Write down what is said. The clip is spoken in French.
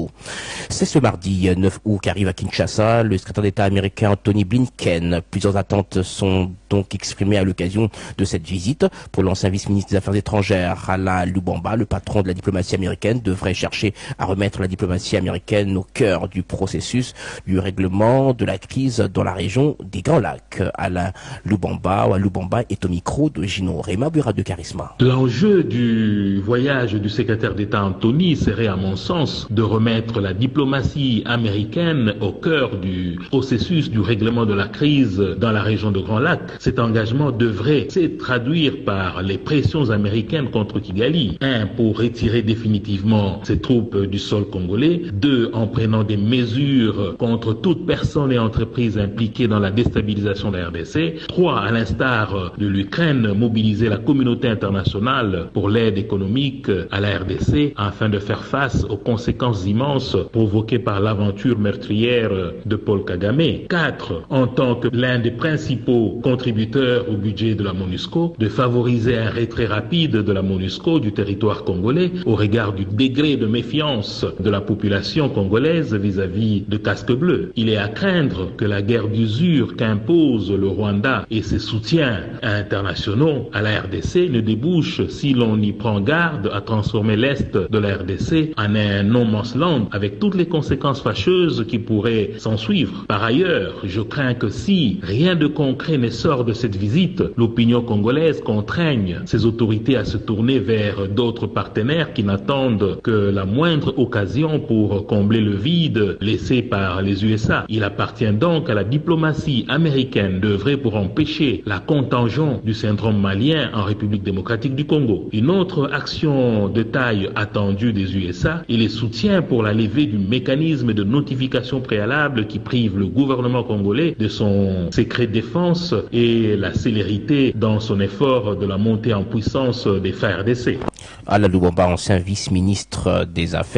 MONUSCO. C'est ce mardi 9 août qu'arrive à Kinshasa le secrétaire d'État américain Anthony Blinken. Plusieurs attentes sont donc exprimées à l'occasion de cette visite. Pour l'ancien vice-ministre des Affaires étrangères, Alain Lubamba, le patron de la diplomatie américaine devrait chercher à remettre la diplomatie américaine au cœur du processus du règlement de la crise dans la région des Grands Lacs. Alain Lubamba est au micro de Gino Rema Bureau de Charisma. L'enjeu du voyage du secrétaire d'État Anthony serait, à mon sens, de remettre la diplomatie américaine au cœur du processus du règlement de la crise dans la région de Grands Lacs. Cet engagement devrait se traduire par les pressions américaines contre Kigali. 1. Pour retirer définitivement ses troupes du sol congolais. 2. En prenant des mesures contre toute personne et entreprise impliquée dans la déstabilisation de la RDC. 3. À l'instar de l'Ukraine, mobiliser la communauté internationale pour l'aide économique à la RDC afin de faire face aux conséquences immenses provoquées par l'aventure meurtrière de Paul Kagame. 4. En tant que l'un des principaux contributeurs au budget de la MONUSCO, de favoriser un retrait rapide de la MONUSCO du territoire congolais au regard du degré de méfiance de la population congolaise vis-à-vis de Casque Bleu. Il est à craindre que la guerre d'usure qu'impose le Rwanda et ses soutiens internationaux à la RDC ne débouche, si l'on y prend garde, à transformer l'Est de la RDC en un no-man's land avec toutes les conséquences fâcheuses qui pourraient s'en suivre. Par ailleurs, je crains que si rien de concret ne sort de cette visite, l'opinion congolaise contraigne ses autorités à se tourner vers d'autres partenaires qui n'attendent que la moindre occasion pour combler le vide laissé par les USA. Il appartient donc à la diplomatie américaine d'œuvrer pour empêcher la contagion du syndrome malien en République démocratique du Congo. Une autre action de taille attendue des USA est les soutiens pour la levée du mécanisme de notification préalable qui prive le gouvernement congolais de son secret de défense et la célérité dans son effort de la montée en puissance des FARDC. Alain Lubamba, ancien vice-ministre des Affaires